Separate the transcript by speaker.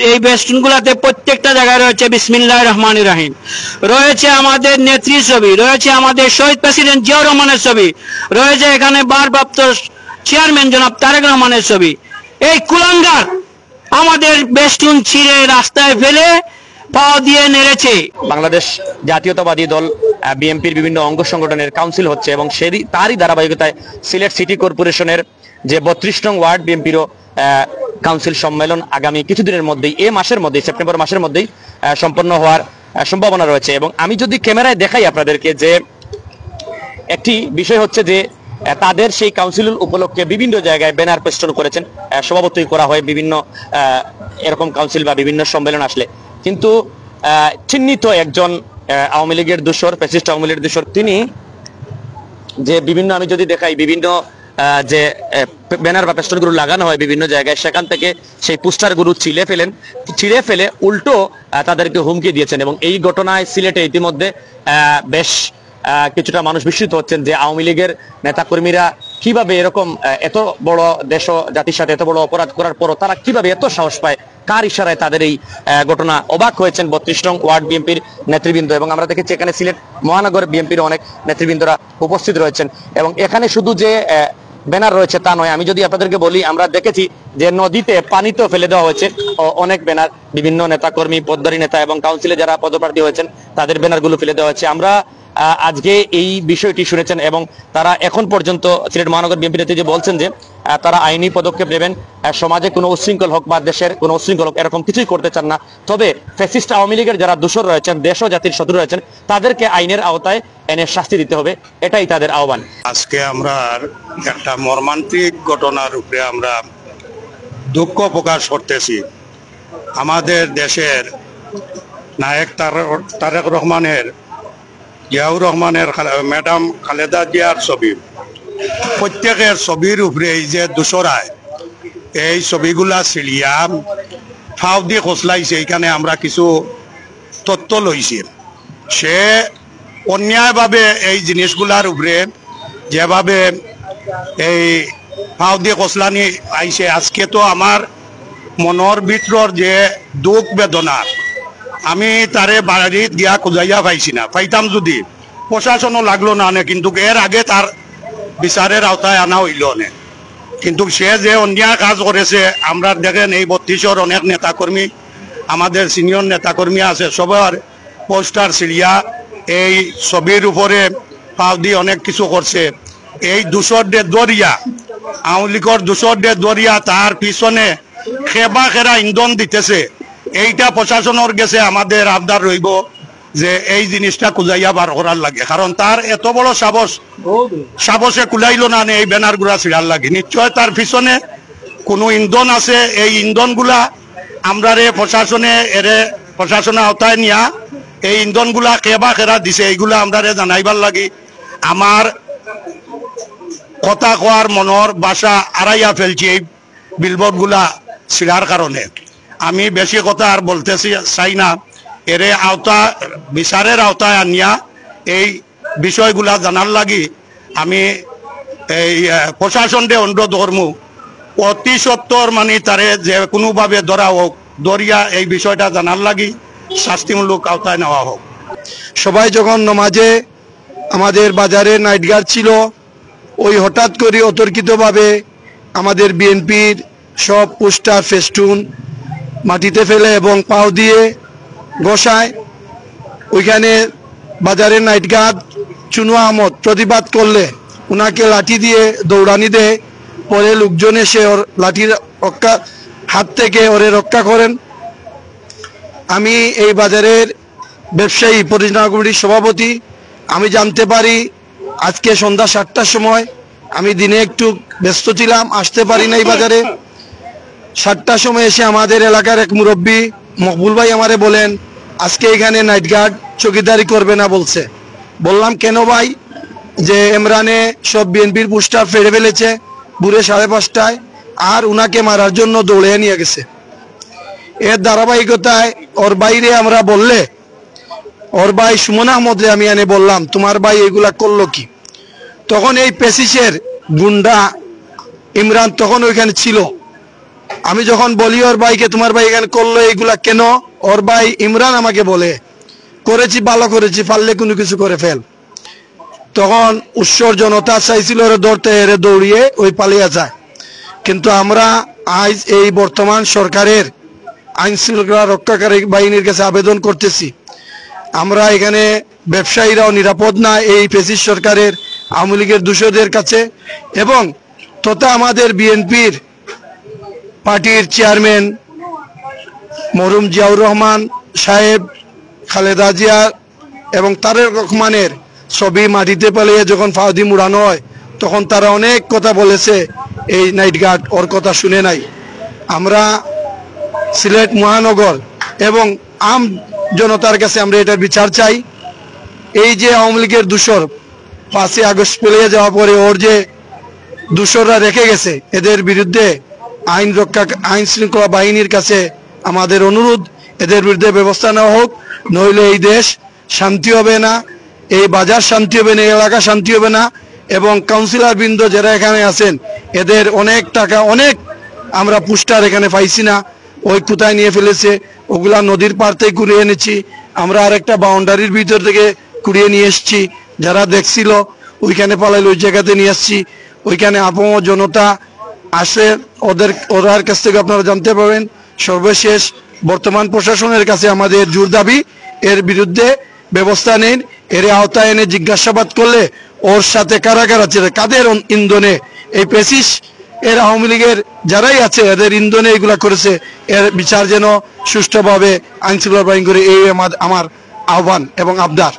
Speaker 1: এই বেস্টনগুলোতে প্রত্যেকটা জায়গায় রয়েছে বিসমিল্লাহির রহমানির রহিম, রয়েছে আমাদের নেত্রী ছবি, রয়েছে আমাদের শহীদ প্রেসিডেন্ট জিয়াউর রহমানের ছবি, রয়েছে এখানে ভারপ্রাপ্ত চেয়ারম্যান জনাব তারেক রহমানের ছবি। এই কুলাঙ্গার আমাদের বেস্টন ছিঁড়ে রাস্তায় ফেলে পা দিয়ে নেড়েছে।
Speaker 2: বাংলাদেশ জাতীয়তাবাদী দল বিএনপির বিভিন্ন অঙ্গ সংগঠনের কাউন্সিল হচ্ছে এবং তারই ধারাবাহিকতায় সিলেট সিটি কর্পোরেশনের যে 32 নং ওয়ার্ড বিএনপিরও কাউন্সিল সম্মেলন আগামী কিছুদিনের মধ্যেই, এই মাসের মধ্যেই, সেপ্টেম্বর মাসের মধ্যেই সম্পন্ন হওয়ার সম্ভাবনা রয়েছে। এবং আমি যদি ক্যামেরায় দেখাই আপনাদেরকে, যে একটি বিষয় হচ্ছে যে তাদের সেই কাউন্সিল উপলক্ষে বিভিন্ন জায়গায় ব্যানার পেস্টন করেছেন, স্বভাবতই করা হয় বিভিন্ন এরকম কাউন্সিল বা বিভিন্ন সম্মেলন আসলে। কিন্তু চিহ্নিত একজন আওয়ামী লীগের দূষর, ফ্যাসিস্ট আওয়ামী লীগের দূষর, তিনি যে বিভিন্ন, আমি যদি দেখাই, বিভিন্ন যে ব্যানার বা পেস্টনগুলো লাগানো হয় বিভিন্ন জায়গায়, সেখান থেকে সেই পোস্টারগুলো ছিঁড়ে ফেলে উল্টো তাদেরকে হুমকি দিয়েছেন। এবং এই ঘটনায় সিলেটে ইতিমধ্যে বেশ কিছুটা মানুষ বিস্মিত হচ্ছেন যে আওয়ামী লীগের নেতাকর্মীরা কিভাবে এরকম এত বড় দেশ জাতির সাথে এত বড় অপরাধ করার পরও তারা কিভাবে এত সাহস পায়, কার ইশারায় তাদের এই ঘটনা। অবাক হয়েছেন 32 নং ওয়ার্ড বিএনপির নেতৃবৃন্দ। এবং আমরা দেখেছি এখানে সিলেট মহানগর বিএনপির অনেক নেতৃবৃন্দরা উপস্থিত রয়েছেন। এবং এখানে শুধু যে ব্যানার রয়েছে তা নয়, আমি যদি আপনাদেরকে বলি, আমরা দেখেছি যে নদীতে পানিতেও ফেলে দেওয়া হয়েছে অনেক ব্যানার, বিভিন্ন নেতাকর্মী, পদধারী নেতা এবং কাউন্সিলে যারা পদপ্রার্থী হয়েছেন তাদের ব্যানারগুলো ফেলে দেওয়া হয়েছে। আমরা আজকে এই বিষয়টি শুনেছেন এবং তারা এখন পর্যন্ত সিলেট মহানগর বিএনপি নেত্রী বলছেন যে তারা আইনি পদক্ষেপ নেবেন, সমাজে কোনো উচ্ছৃঙ্খল হোক বা দেশের কোনো উচ্ছৃঙ্খল হোক এরকম কিছুই করতে চান না। তবে ফ্যাসিস্ট আওয়ামী লীগের যারা দোষর রয়েছেন, দেশ ও জাতির শত্রু রয়েছেন, তাদেরকে আইনের আওতায় এনে শাস্তি দিতে হবে, এটাই তাদের আহ্বান।
Speaker 3: আজকে আমরা একটা মর্মান্তিক ঘটনার উপরে আমরা দুঃখ প্রকাশ করতেছি। আমাদের দেশের নায়ক তারেক রহমানের, জিয়াউর রহমানের ম্যাডাম খালেদা জিয়ার ছবি, প্রত্যেকের ছবির উপরে এই যে দোসরায় এই ছবিগুলা ছিড়িয়া ফাও দিয়ে খসলাইছে, এইখানে আমরা কিছু তথ্য লইছি। সে অন্যায়ভাবে এই জিনিসগুলার উপরে যেভাবে এই ফাও দিয়ে খসলানি আইছে, আজকে তো আমার মনের ভিতর যে দুঃখ বেদনা, আমি তারে বাড়িত গিয়া খুঁজাইয়া পাইছি না, পাইতাম যদি প্রশাসনও লাগলো না নে, কিন্তু এর আগে তার বিচারের আওতায় আনা হইল নে। কিন্তু সে যে অন্যায় কাজ করেছে, আমরা দেখেন এই 32-এর অনেক নেতাকর্মী, আমাদের সিনিয়র নেতাকর্মী আছে, সবার পোস্টার সিরিয়া এই ছবির উপরে পাও দিয়ে অনেক কিছু করছে। এই দূষরদের দরিয়া, আওয়ামী লীগের দূষরদের দরিয়া, তার পিছনে খেরা ইন্ধন দিতেছে। এইটা প্রশাসনের গেছে আমাদের আবদার রইব যে এই জিনিসটা কুজাইয়া বার করার লাগে, কারণ তার এত বড় সাহসে কুলাইল না এই ব্যানার গুলা ছিড়ার লাগে। নিশ্চয় তার পিছনে কোনো ইন্ধন আছে। এই ইন্ধন গুলা আমরা প্রশাসনের আওতায় নিয়া এই ইন্ধন গুলা খেরা দিছে, এইগুলা আমরা জানাইবার লাগি। আমার কথা কোয়ার মনের বাসা আড়াইয়া ফেলছি এই বিলবোর্ড গুলা ছিড়ার কারণে। আমি বেশি কথা আর বলতে চাই না। এরে বিচারের আওতায় আনিয়া এই বিষয়গুলা জানার লাগি আমি এই প্রশাসনকে অনুরোধ করমু, অতি সত্তর মানে তারে যে কোনোভাবে ধরা হোক, ধরিয়া এই বিষয়টা জানার লাগি শাস্তিমূলক আওতায় নেওয়া হোক।
Speaker 4: সবাই যখন নমাজে আমাদের বাজারে নাইট গার্ড ছিল, ওই হঠাৎ করে অতর্কিতভাবে আমাদের বিএনপির সব পোস্টার ফেস্টুন মাটিতে ফেলে এবং পাও দিয়ে বসায়। ওইখানে বাজারের নাইট গার্ড চুনু আহমদ প্রতিবাদ করলে ওনাকে লাঠি দিয়ে দৌড়ানি দেয়। পরে লোকজন এসে ওর লাঠির হাত থেকে ওরে রক্ষা করেন। আমি এই বাজারের ব্যবসায়ী পরিচালনা কমিটির সভাপতি। আমি জানতে পারি আজকে সন্ধ্যা 7টার সময়, আমি দিনে একটু ব্যস্ত ছিলাম, আসতে পারি না এই বাজারে। 7টার সময় এসে আমাদের এলাকার এক মুরব্বী মকবুল ভাই আমারে বলেন আজকে এখানে নাইট গার্ড চৌকিদারি করবে না বলছে। বললাম কেন ভাই? যে ইমরানে সব বিএনপির পোস্টার ফেলে ফেলেছে ভোরে 5:30টায়, আর উনাকে মারার জন্য দৌড়ে নিয়ে গেছে। এর ধারাবাহিকতায় ওর বাইরে আমরা বললে, ওর ভাই সুমন আহমদে আমি এনে বললাম তোমার ভাই এগুলা করলো কি? তখন এই পেসিসের গুন্ডা ইমরান তখন ওইখানে ছিল। আমি যখন বলি ওর ভাইকে তোমার ভাই এখানে করলো এইগুলা কেন, ওর ভাই ইমরান আমাকে বলে করেছি, ভালো করেছি, পারলে কোনো কিছু করে ফেল। তখন উৎসর জনতা চাইছিল ওরে ধরতে, এরে দৌড়িয়ে ওই পালিয়ে যায়। কিন্তু আমরা আজ এই বর্তমান সরকারের আইন শৃঙ্খলা রক্ষাকারী বাহিনীর কাছে আবেদন করতেছি, আমরা এখানে ব্যবসায়ীরাও নিরাপদ না এই ফ্যাসিস্ট সরকারের আওয়ামী লীগের দূষদের কাছে, এবং তথা আমাদের বিএনপির পার্টির চেয়ারম্যান মরহুম জিয়াউর রহমান সাহেব, খালেদা জিয়া এবং তারেক রহমানের ছবি মাটিতে পালিয়ে যখন ফাউদি মুড়ানো হয় তখন তারা অনেক কথা বলেছে, এই নাইট গার্ড ওর কথা শুনে নাই। আমরা সিলেট মহানগর এবং আম জনতার কাছে আমরা এটার বিচার চাই। এই যে আওয়ামী লীগের দূষর 5ই আগস্ট পেরিয়ে যাওয়ার পরে ওর যে দূষররা রেখে গেছে, এদের বিরুদ্ধে আইন শৃঙ্খলা বাহিনীর কাছে আমাদের অনুরোধ, এদের বিরুদ্ধে ব্যবস্থা নেওয়া হোক, নইলে এই দেশ শান্তি হবে না, এই বাজার শান্তি হবে না, এই এলাকা শান্তি হবে না। এবং কাউন্সিলর বৃন্দ যারা এখানে আছেন, এদের অনেক টাকা, অনেক আমরা পুস্টার এখানে পাইছি না, ওই কোথায় নিয়ে ফেলেছে, ওগুলা নদীর পার থেকে কুড়িয়ে এনেছি, আমরা আরেকটা বাউন্ডারির ভিতর থেকে কুড়িয়ে নিয়ে এসছি, যারা দেখছিল ওইখানে পালাইলে ওই জায়গাতে নিয়ে আসছি। ওইখানে আপন জনতা আসে, ওদের কাছ থেকে আপনারা জানতে পারবেন। সর্বশেষ বর্তমান প্রশাসনের কাছে আমাদের জোর দাবি, এর বিরুদ্ধে ব্যবস্থা নেন, এর আওতায় এনে জিজ্ঞাসাবাদ করলে ওর সাথে কারা কারা ছিল, কাদের ইন্ধনে এই পেসিস এর আওয়ামী লীগের যারাই আছে এদের ইন্ধনে এগুলা করেছে, এর বিচার যেন সুষ্ঠুভাবে আইন শৃঙ্খলা বাহিনী করে, এই আমার আহ্বান এবং আবদার।